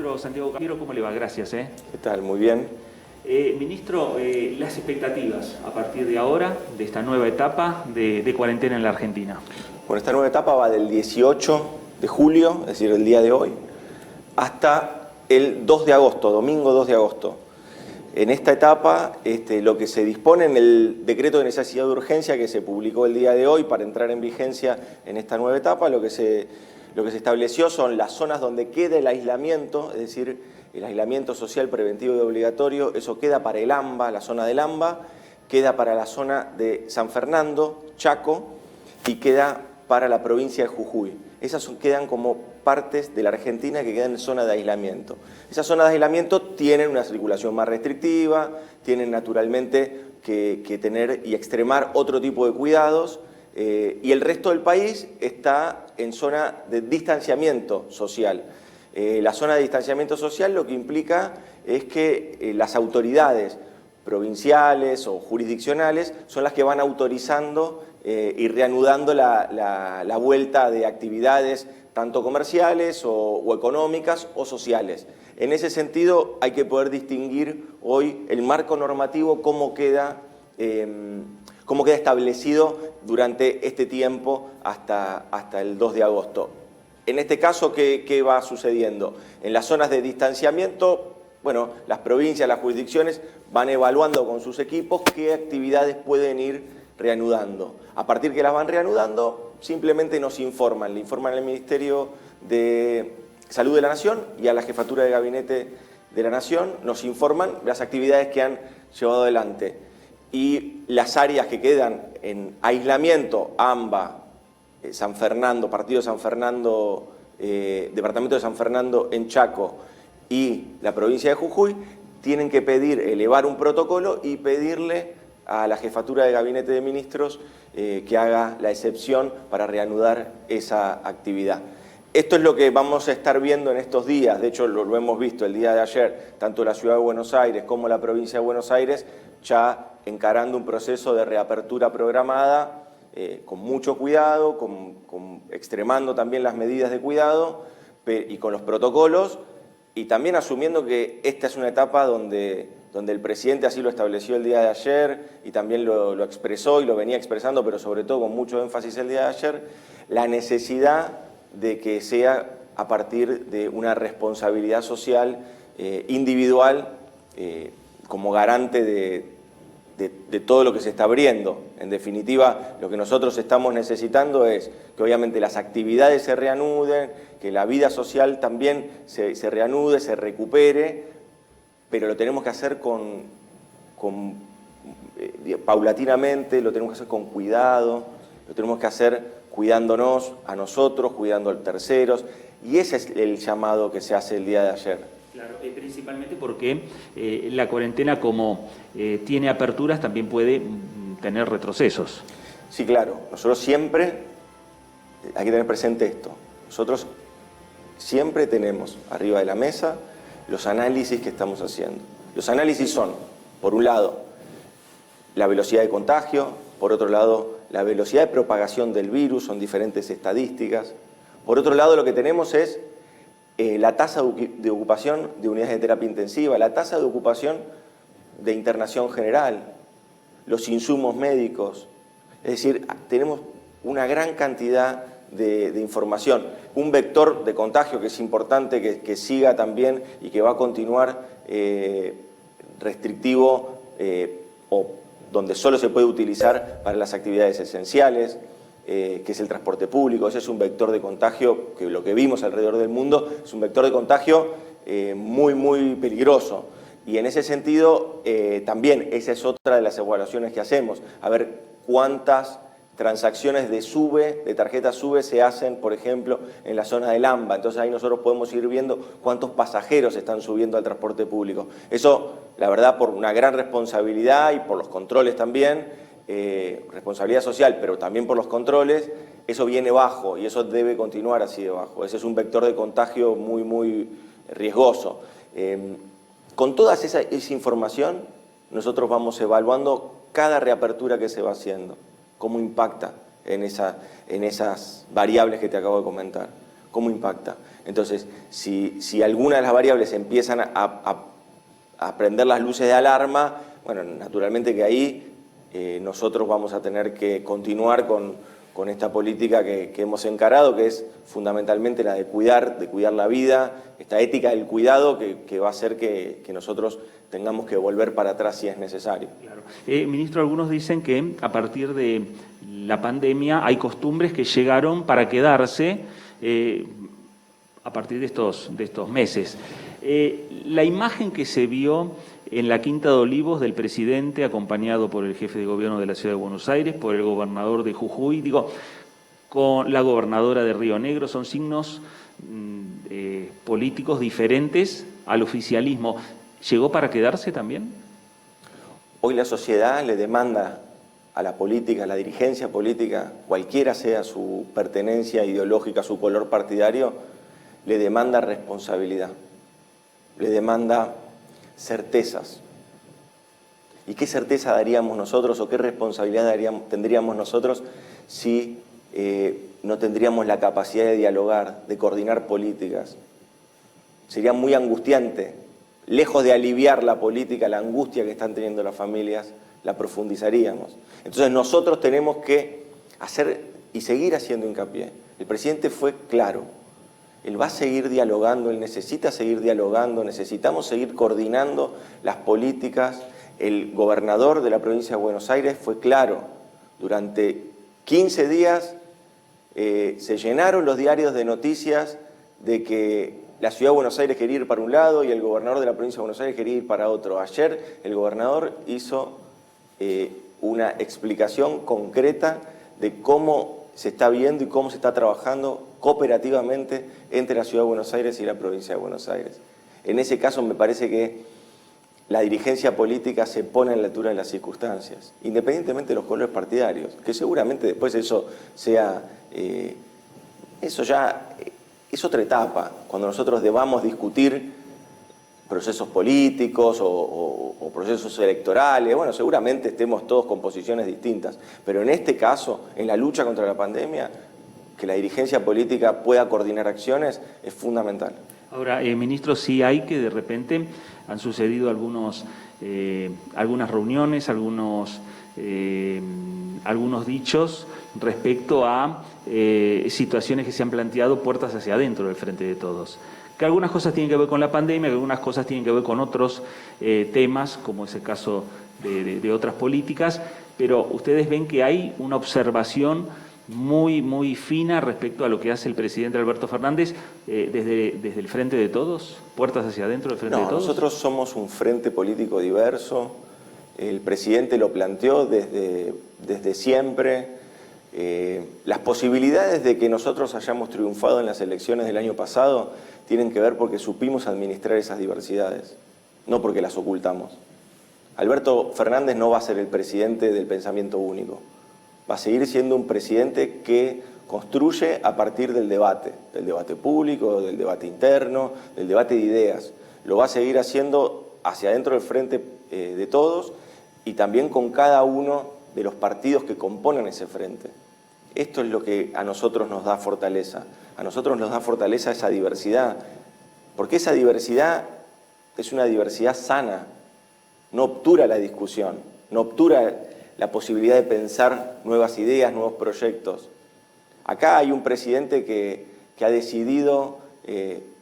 Ministro Santiago Cafiero, ¿cómo le va? Gracias. ¿Qué tal? Muy bien. Ministro, las expectativas a partir de ahora, de esta nueva etapa de cuarentena en la Argentina. Bueno, esta nueva etapa va del 18 de julio, es decir, el día de hoy, hasta el 2 de agosto, domingo 2 de agosto. En esta etapa, lo que se dispone en el decreto de necesidad de urgencia que se publicó el día de hoy para entrar en vigencia en esta nueva etapa, lo que se estableció son las zonas donde queda el aislamiento, es decir, el aislamiento social preventivo y obligatorio, eso queda para el AMBA, la zona del AMBA, queda para la zona de San Fernando, Chaco, y queda para la provincia de Jujuy. Esas quedan como partes de la Argentina que quedan en zona de aislamiento. Esas zonas de aislamiento tienen una circulación más restrictiva, tienen naturalmente que tener y extremar otro tipo de cuidados, y el resto del país está en zona de distanciamiento social. La zona de distanciamiento social lo que implica es que las autoridades provinciales o jurisdiccionales son las que van autorizando y reanudando la vuelta de actividades tanto comerciales o económicas o sociales. En ese sentido hay que poder distinguir hoy el marco normativo, cómo queda establecido durante este tiempo hasta el 2 de agosto. En este caso, ¿qué va sucediendo? En las zonas de distanciamiento, bueno, las provincias, las jurisdicciones van evaluando con sus equipos qué actividades pueden ir reanudando. A partir que las van reanudando, simplemente nos informan, le informan al Ministerio de Salud de la Nación y a la Jefatura de Gabinete de la Nación, nos informan las actividades que han llevado adelante. Y las áreas que quedan en aislamiento, AMBA, San Fernando, Partido de San Fernando, Departamento de San Fernando en Chaco y la provincia de Jujuy, tienen que elevar un protocolo y pedirle a la Jefatura de Gabinete de Ministros que haga la excepción para reanudar esa actividad. Esto es lo que vamos a estar viendo en estos días, de hecho lo hemos visto el día de ayer, tanto la Ciudad de Buenos Aires como la provincia de Buenos Aires, ya encarando un proceso de reapertura programada, con mucho cuidado, extremando también las medidas de cuidado y con los protocolos, y también asumiendo que esta es una etapa donde el presidente así lo estableció el día de ayer y también lo expresó y lo venía expresando, pero sobre todo con mucho énfasis el día de ayer, la necesidad de que sea a partir de una responsabilidad social individual como garante de todo lo que se está abriendo. En definitiva, lo que nosotros estamos necesitando es que obviamente las actividades se reanuden, que la vida social también se reanude, se recupere, pero lo tenemos que hacer paulatinamente, lo tenemos que hacer con cuidado, lo tenemos que hacer cuidándonos a nosotros, cuidando a terceros, y ese es el llamado que se hace el día de ayer. Claro, principalmente porque la cuarentena, como tiene aperturas, también puede tener retrocesos. Sí, claro. Nosotros siempre, hay que tener presente esto, nosotros siempre tenemos arriba de la mesa los análisis que estamos haciendo. Los análisis son, por un lado, la velocidad de contagio, por otro lado, la velocidad de propagación del virus, son diferentes estadísticas. Por otro lado, lo que tenemos es la tasa de ocupación de unidades de terapia intensiva, la tasa de ocupación de internación general, los insumos médicos. Es decir, tenemos una gran cantidad de información. Un vector de contagio que es importante que siga también y que va a continuar restrictivo o donde solo se puede utilizar para las actividades esenciales, que es el transporte público. Ese es un vector de contagio que lo que vimos alrededor del mundo es un vector de contagio muy, muy peligroso. Y en ese sentido, también esa es otra de las evaluaciones que hacemos, a ver cuántas transacciones de tarjeta SUBE se hacen, por ejemplo, en la zona del AMBA. Entonces ahí nosotros podemos ir viendo cuántos pasajeros están subiendo al transporte público. Eso, la verdad, por una gran responsabilidad y por los controles también, responsabilidad social, pero también por los controles, eso viene bajo y eso debe continuar así de bajo. Ese es un vector de contagio muy, muy riesgoso. Con toda esa información, nosotros vamos evaluando cada reapertura que se va haciendo, cómo impacta en esas variables que te acabo de comentar. ¿Cómo impacta? Entonces, si alguna de las variables empiezan a prender las luces de alarma, bueno, naturalmente que ahí nosotros vamos a tener que continuar con esta política que hemos encarado, que es fundamentalmente la de cuidar la vida, esta ética del cuidado que va a hacer que nosotros tengamos que volver para atrás si es necesario. Claro. Ministro, algunos dicen que a partir de la pandemia hay costumbres que llegaron para quedarse a partir de estos meses. La imagen que se vio en la Quinta de Olivos del presidente, acompañado por el jefe de gobierno de la Ciudad de Buenos Aires, por el gobernador de Jujuy, con la gobernadora de Río Negro, son signos políticos diferentes al oficialismo. ¿Llegó para quedarse también? Hoy la sociedad le demanda a la política, a la dirigencia política, cualquiera sea su pertenencia ideológica, su color partidario, le demanda responsabilidad, le demanda certezas. ¿Y qué certeza daríamos nosotros o qué responsabilidad tendríamos nosotros si no tendríamos la capacidad de dialogar, de coordinar políticas? Sería muy angustiante. Lejos de aliviar la política, la angustia que están teniendo las familias, la profundizaríamos. Entonces nosotros tenemos que hacer y seguir haciendo hincapié. El presidente fue claro. Él va a seguir dialogando, él necesita seguir dialogando, necesitamos seguir coordinando las políticas. El gobernador de la provincia de Buenos Aires fue claro. Durante 15 días se llenaron los diarios de noticias de que la Ciudad de Buenos Aires quería ir para un lado y el gobernador de la provincia de Buenos Aires quería ir para otro. Ayer el gobernador hizo una explicación concreta de cómo se está viendo y cómo se está trabajando cooperativamente entre la Ciudad de Buenos Aires y la provincia de Buenos Aires. En ese caso me parece que la dirigencia política se pone a la altura de las circunstancias, independientemente de los colores partidarios, que seguramente después eso sea, es otra etapa, cuando nosotros debamos discutir procesos políticos o procesos electorales, bueno, seguramente estemos todos con posiciones distintas, pero en este caso, en la lucha contra la pandemia, que la dirigencia política pueda coordinar acciones es fundamental. Ahora, ministro, sí hay que de repente han sucedido algunas reuniones, algunos dichos respecto a situaciones que se han planteado puertas hacia adentro del Frente de Todos. Que algunas cosas tienen que ver con la pandemia, que algunas cosas tienen que ver con otros temas, como es el caso de otras políticas, pero ustedes ven que hay una observación muy fina respecto a lo que hace el presidente Alberto Fernández desde el Frente de Todos, puertas hacia adentro del Frente de Todos. Nosotros somos un frente político diverso, el presidente lo planteó desde siempre. Las posibilidades de que nosotros hayamos triunfado en las elecciones del año pasado tienen que ver porque supimos administrar esas diversidades, no porque las ocultamos. Alberto Fernández no va a ser el presidente del pensamiento único, va a seguir siendo un presidente que construye a partir del debate público, del debate interno, del debate de ideas. Lo va a seguir haciendo hacia adentro del Frente de Todos y también con cada uno de los partidos que componen ese frente. Esto es lo que a nosotros nos da fortaleza. A nosotros nos da fortaleza esa diversidad, porque esa diversidad es una diversidad sana, no obtura la discusión, no obtura la posibilidad de pensar nuevas ideas, nuevos proyectos. Acá hay un presidente que ha decidido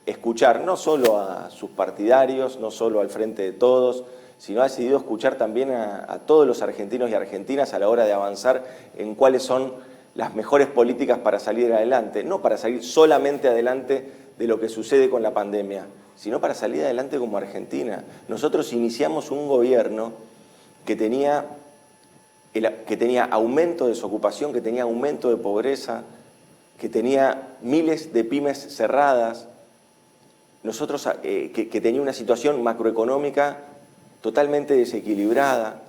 escuchar no solo a sus partidarios, no solo al Frente de Todos, sino ha decidido escuchar también a todos los argentinos y argentinas a la hora de avanzar en cuáles son las mejores políticas para salir adelante, no para salir solamente adelante de lo que sucede con la pandemia, sino para salir adelante como Argentina. Nosotros iniciamos un gobierno que tenía aumento de desocupación, que tenía aumento de pobreza, que tenía miles de pymes cerradas, que tenía una situación macroeconómica totalmente desequilibrada,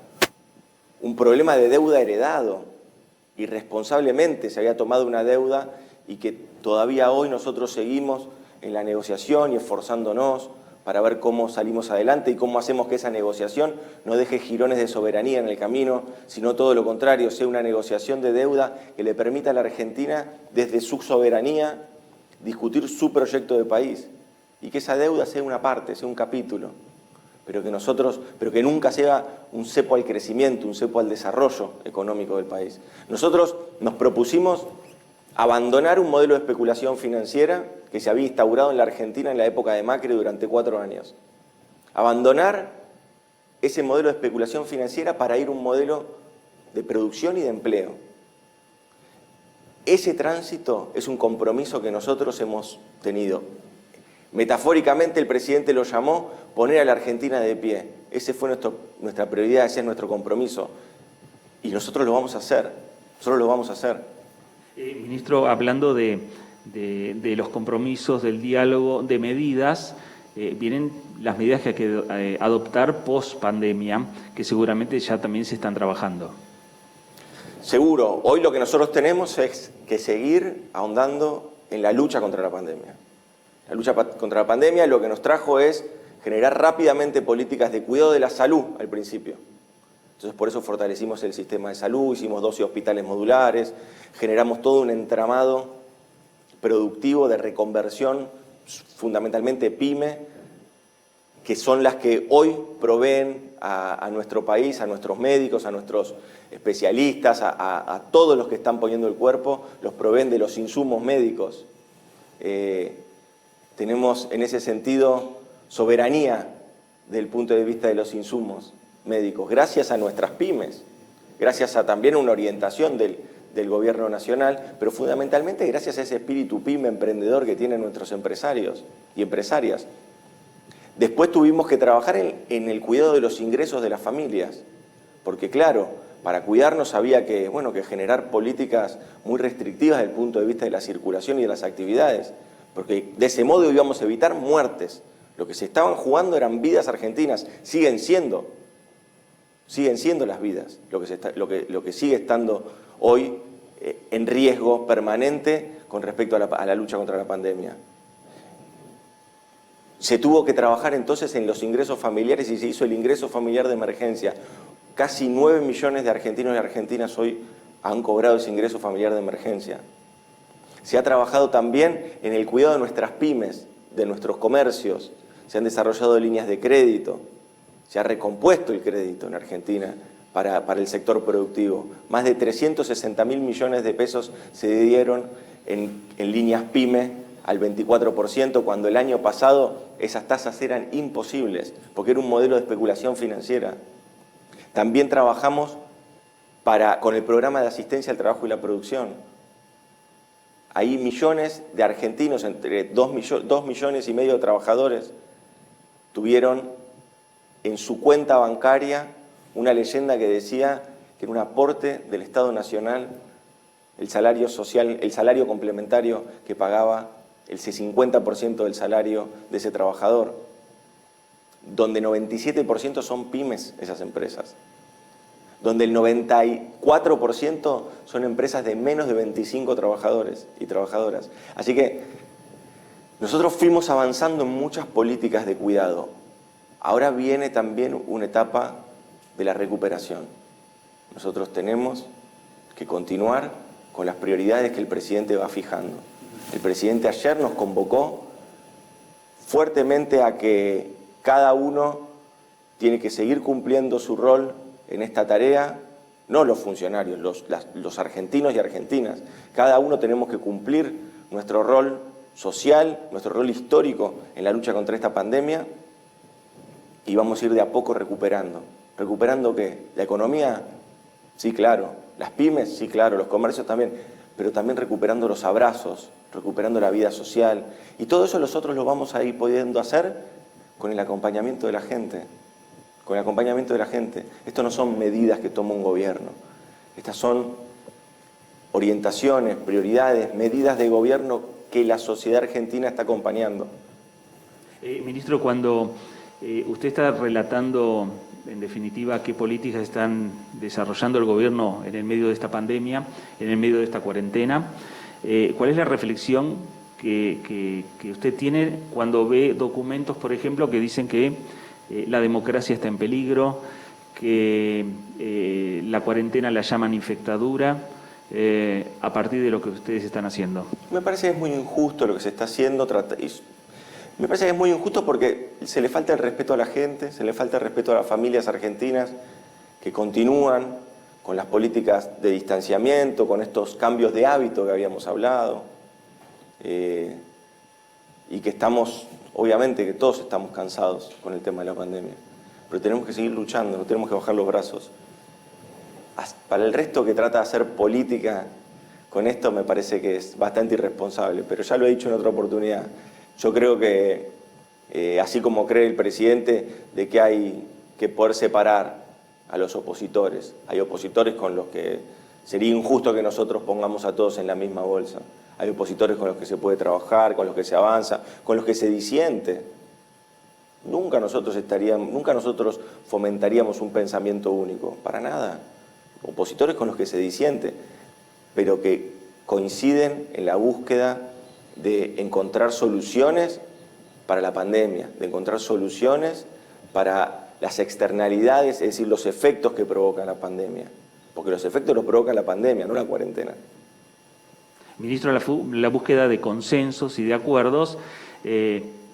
un problema de deuda heredado. Irresponsablemente se había tomado una deuda y que todavía hoy nosotros seguimos en la negociación y esforzándonos para ver cómo salimos adelante y cómo hacemos que esa negociación no deje jirones de soberanía en el camino, sino todo lo contrario, sea una negociación de deuda que le permita a la Argentina, desde su soberanía, discutir su proyecto de país y que esa deuda sea una parte, sea un capítulo, pero que nunca sea un cepo al crecimiento, un cepo al desarrollo económico del país. Nosotros nos propusimos abandonar un modelo de especulación financiera que se había instaurado en la Argentina en la época de Macri durante 4 años. Abandonar ese modelo de especulación financiera para ir a un modelo de producción y de empleo. Ese tránsito es un compromiso que nosotros hemos tenido. Metafóricamente el presidente lo llamó poner a la Argentina de pie. Ese fue nuestra prioridad, ese es nuestro compromiso. Y nosotros lo vamos a hacer, nosotros lo vamos a hacer. Ministro, hablando de los compromisos, del diálogo, de medidas, vienen las medidas que hay que adoptar post pandemia, que seguramente ya también se están trabajando. Seguro, hoy lo que nosotros tenemos es que seguir ahondando en la lucha contra la pandemia. La lucha contra la pandemia lo que nos trajo es generar rápidamente políticas de cuidado de la salud al principio. Entonces por eso fortalecimos el sistema de salud, hicimos 12 hospitales modulares, generamos todo un entramado productivo de reconversión, fundamentalmente PYME, que son las que hoy proveen a nuestro país, a nuestros médicos, a nuestros especialistas, a todos los que están poniendo el cuerpo, los proveen de los insumos médicos. Tenemos en ese sentido soberanía desde el punto de vista de los insumos médicos, gracias a nuestras pymes, gracias a también una orientación del gobierno nacional, pero fundamentalmente gracias a ese espíritu pyme emprendedor que tienen nuestros empresarios y empresarias. Después tuvimos que trabajar en el cuidado de los ingresos de las familias, porque claro, para cuidarnos había que generar políticas muy restrictivas desde el punto de vista de la circulación y de las actividades, porque de ese modo íbamos a evitar muertes. Lo que se estaban jugando eran vidas argentinas, siguen siendo las vidas, lo que sigue estando hoy en riesgo permanente con respecto a la lucha contra la pandemia. Se tuvo que trabajar entonces en los ingresos familiares y se hizo el ingreso familiar de emergencia. Casi 9 millones de argentinos y argentinas hoy han cobrado ese ingreso familiar de emergencia. Se ha trabajado también en el cuidado de nuestras pymes, de nuestros comercios. Se han desarrollado líneas de crédito. Se ha recompuesto el crédito en Argentina para el sector productivo. Más de 360.000 millones de pesos se dieron en líneas pyme al 24%, cuando el año pasado esas tasas eran imposibles, porque era un modelo de especulación financiera. También trabajamos con el programa de asistencia al trabajo y la producción. Hay millones de argentinos, entre 2,5 millones de trabajadores, tuvieron en su cuenta bancaria una leyenda que decía que era un aporte del Estado Nacional el salario social, el salario complementario que pagaba el 50% del salario de ese trabajador, donde 97% son pymes esas empresas, donde el 94% son empresas de menos de 25 trabajadores y trabajadoras. Así que nosotros fuimos avanzando en muchas políticas de cuidado. Ahora viene también una etapa de la recuperación. Nosotros tenemos que continuar con las prioridades que el presidente va fijando. El presidente ayer nos convocó fuertemente a que cada uno tiene que seguir cumpliendo su rol en esta tarea, no los funcionarios, los argentinos y argentinas. Cada uno tenemos que cumplir nuestro rol social, nuestro rol histórico en la lucha contra esta pandemia y vamos a ir de a poco recuperando. ¿Recuperando qué? ¿La economía? Sí, claro. ¿Las pymes? Sí, claro. ¿Los comercios también? Pero también recuperando los abrazos, recuperando la vida social. Y todo eso nosotros lo vamos a ir pudiendo hacer con el acompañamiento de la gente. Con el acompañamiento de la gente. Esto no son medidas que toma un gobierno. Estas son orientaciones, prioridades, medidas de gobierno que la sociedad argentina está acompañando. Ministro, cuando usted está relatando, en definitiva, qué políticas están desarrollando el gobierno en el medio de esta pandemia, en el medio de esta cuarentena, ¿cuál es la reflexión que usted tiene cuando ve documentos, por ejemplo, que dicen que la democracia está en peligro, que la cuarentena la llaman infectadura, a partir de lo que ustedes están haciendo? Me parece que es muy injusto lo que se está haciendo. Me parece que es muy injusto porque se le falta el respeto a la gente, se le falta el respeto a las familias argentinas que continúan con las políticas de distanciamiento, con estos cambios de hábito que habíamos hablado, y que estamos, obviamente que todos estamos cansados con el tema de la pandemia, pero tenemos que seguir luchando, no tenemos que bajar los brazos. Para el resto que trata de hacer política con esto me parece que es bastante irresponsable, pero ya lo he dicho en otra oportunidad. Yo creo que, así como cree el presidente, de que hay que poder separar a los opositores. Hay opositores con los que sería injusto que nosotros pongamos a todos en la misma bolsa. Hay opositores con los que se puede trabajar, con los que se avanza, con los que se disiente. Nunca nosotros fomentaríamos un pensamiento único, para nada. Opositores con los que se disiente, pero que coinciden en la búsqueda de encontrar soluciones para la pandemia, de encontrar soluciones para las externalidades, es decir, los efectos que provoca la pandemia. Porque los efectos los provoca la pandemia, no la cuarentena. Ministro, la búsqueda de consensos y de acuerdos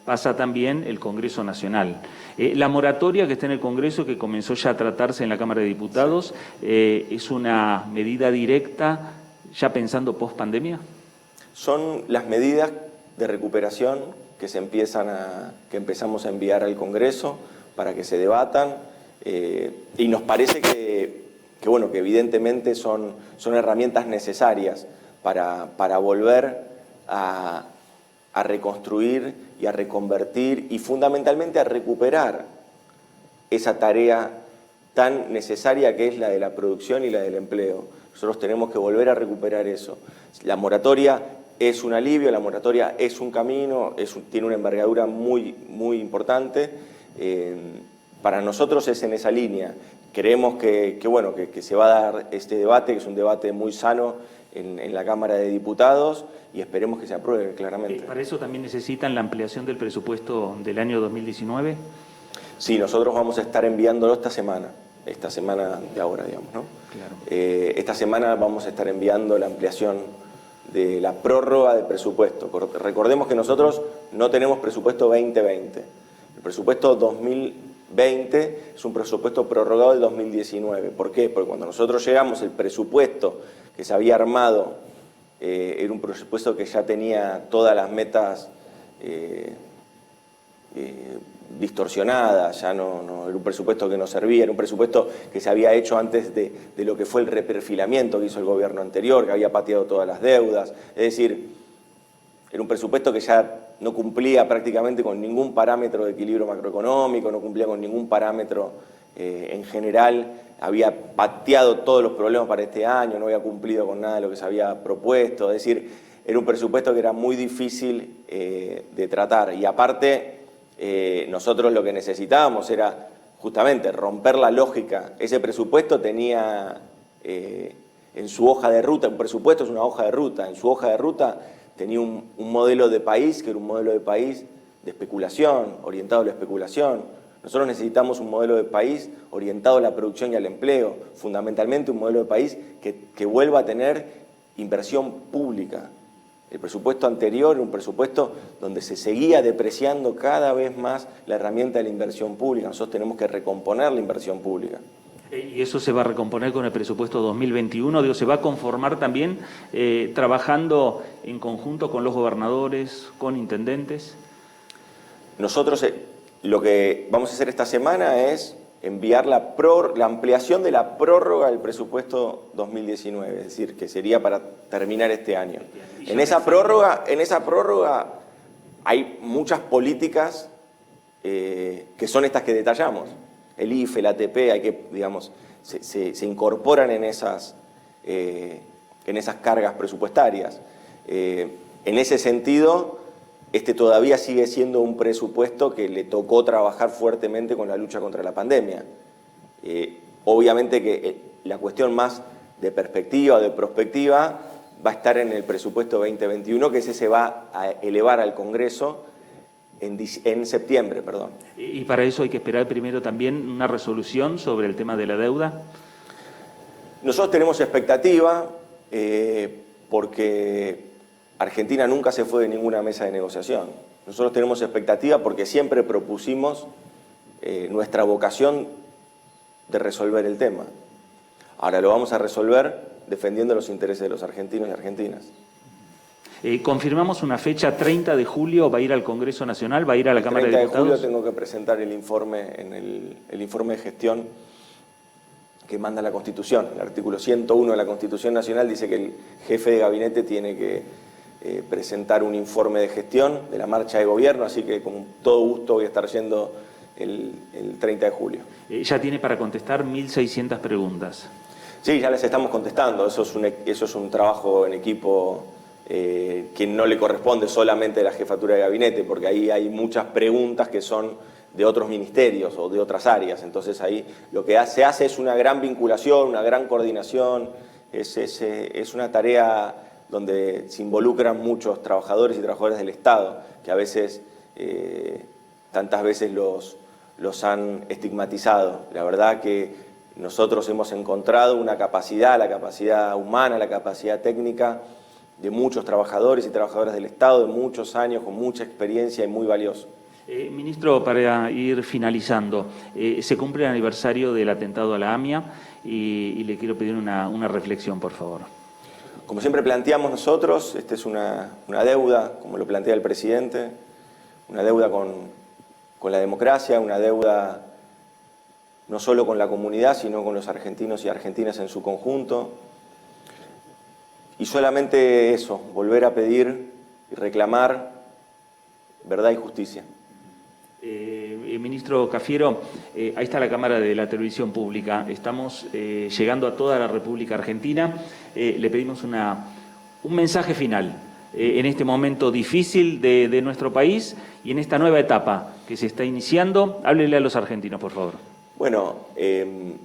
pasa también el Congreso Nacional. La moratoria que está en el Congreso, que comenzó ya a tratarse en la Cámara de Diputados, ¿es una medida directa ya pensando post-pandemia? Son las medidas de recuperación que empezamos a enviar al Congreso para que se debatan, y nos parece que evidentemente son herramientas necesarias para volver a reconstruir y a reconvertir y fundamentalmente a recuperar esa tarea tan necesaria que es la de la producción y la del empleo. Nosotros tenemos que volver a recuperar eso. La moratoria es un alivio, la moratoria es un camino, tiene una envergadura muy, muy importante. Para nosotros es en esa línea. Creemos que se va a dar este debate, que es un debate muy sano en la Cámara de Diputados, y esperemos que se apruebe claramente. ¿Para eso también necesitan la ampliación del presupuesto del año 2019? Sí, nosotros vamos a estar enviándolo esta semana de ahora, digamos, ¿no? Claro. Esta semana vamos a estar enviando la ampliación de la prórroga de presupuesto. Recordemos que nosotros no tenemos presupuesto 2020. El presupuesto 2020 es un presupuesto prorrogado del 2019. ¿Por qué? Porque cuando nosotros llegamos, el presupuesto que se había armado era un presupuesto que ya tenía todas las metas distorsionadas, ya no era un presupuesto que no servía, era un presupuesto que se había hecho antes de lo que fue el reperfilamiento que hizo el gobierno anterior, que había pateado todas las deudas. Es decir, era un presupuesto que ya no cumplía prácticamente con ningún parámetro de equilibrio macroeconómico, no cumplía con ningún parámetro en general, había pateado todos los problemas para este año, no había cumplido con nada de lo que se había propuesto. Es decir, era un presupuesto que era muy difícil de tratar, y aparte nosotros lo que necesitábamos era justamente romper la lógica. Ese presupuesto tenía en su hoja de ruta, un presupuesto es una hoja de ruta, en su hoja de ruta tenía un modelo de país que era un modelo de país de especulación, orientado a la especulación. Nosotros necesitamos un modelo de país orientado a la producción y al empleo, fundamentalmente un modelo de país que vuelva a tener inversión pública. El presupuesto anterior era un presupuesto donde se seguía depreciando cada vez más la herramienta de la inversión pública. Nosotros tenemos que recomponer la inversión pública. ¿Y eso se va a recomponer con el presupuesto 2021? Digo, ¿se va a conformar también trabajando en conjunto con los gobernadores, con intendentes? Nosotros lo que vamos a hacer esta semana es enviar la ampliación de la prórroga del presupuesto 2019, es decir, que sería para terminar este año. En esa prórroga hay muchas políticas que son estas que detallamos. El IFE, el ATP, se incorporan en esas cargas presupuestarias. En ese sentido, este todavía sigue siendo un presupuesto que le tocó trabajar fuertemente con la lucha contra la pandemia. Obviamente que la cuestión más de perspectiva o de prospectiva va a estar en el presupuesto 2021, que ese se va a elevar al Congreso en septiembre, perdón. ¿Y para eso hay que esperar primero también una resolución sobre el tema de la deuda? Nosotros tenemos expectativa, porque Argentina nunca se fue de ninguna mesa de negociación. Nosotros tenemos expectativa porque siempre propusimos nuestra vocación de resolver el tema. Ahora lo vamos a resolver defendiendo los intereses de los argentinos y argentinas. Confirmamos una fecha, 30 de julio, ¿va a ir al Congreso Nacional, va a ir a la Cámara de Diputados? 30 de julio tengo que presentar el informe, el informe de gestión que manda la Constitución. El artículo 101 de la Constitución Nacional dice que el jefe de gabinete tiene que presentar un informe de gestión de la marcha de gobierno, así que con todo gusto voy a estar yendo el 30 de julio. Ya tiene para contestar 1.600 preguntas. Sí, ya les estamos contestando. Eso es un trabajo en equipo que no le corresponde solamente a la jefatura de gabinete, porque ahí hay muchas preguntas que son de otros ministerios o de otras áreas. Entonces ahí lo que se hace es una gran vinculación, una gran coordinación, es una tarea donde se involucran muchos trabajadores y trabajadoras del Estado, que a veces, tantas veces los han estigmatizado. La verdad que nosotros hemos encontrado una capacidad, la capacidad humana, la capacidad técnica de muchos trabajadores y trabajadoras del Estado, de muchos años, con mucha experiencia y muy valioso. Ministro, para ir finalizando, se cumple el aniversario del atentado a la AMIA y le quiero pedir una reflexión, por favor. Como siempre planteamos nosotros, esta es una deuda, como lo plantea el presidente, una deuda con la democracia, una deuda no solo con la comunidad, sino con los argentinos y argentinas en su conjunto. Y solamente eso, volver a pedir y reclamar verdad y justicia. Ministro Cafiero, ahí está la cámara de la televisión pública. Estamos llegando a toda la República Argentina. Le pedimos un mensaje final en este momento difícil de nuestro país y en esta nueva etapa que se está iniciando. Háblele a los argentinos, por favor. Bueno, el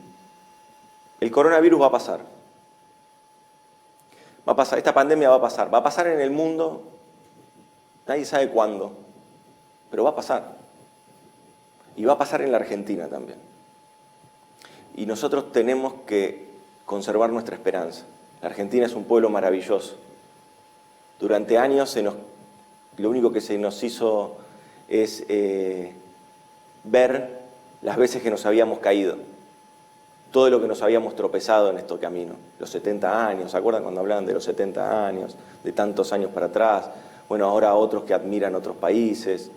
coronavirus va a pasar. Va a pasar, esta pandemia va a pasar en el mundo, nadie sabe cuándo, pero va a pasar. Y va a pasar en la Argentina también. Y nosotros tenemos que conservar nuestra esperanza. La Argentina es un pueblo maravilloso. Durante años lo único que se nos hizo es ver las veces que nos habíamos caído. Todo lo que nos habíamos tropezado en este camino, los 70 años, ¿se acuerdan cuando hablaban de los 70 años, de tantos años para atrás? Bueno, ahora otros que admiran otros países.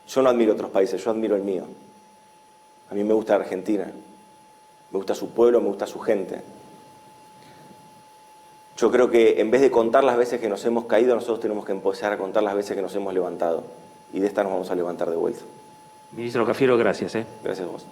Yo no admiro otros países, yo admiro el mío. A mí me gusta Argentina, me gusta su pueblo, me gusta su gente. Yo creo que en vez de contar las veces que nos hemos caído, nosotros tenemos que empezar a contar las veces que nos hemos levantado. Y de esta nos vamos a levantar de vuelta. Ministro Cafiero, gracias. Gracias a vos.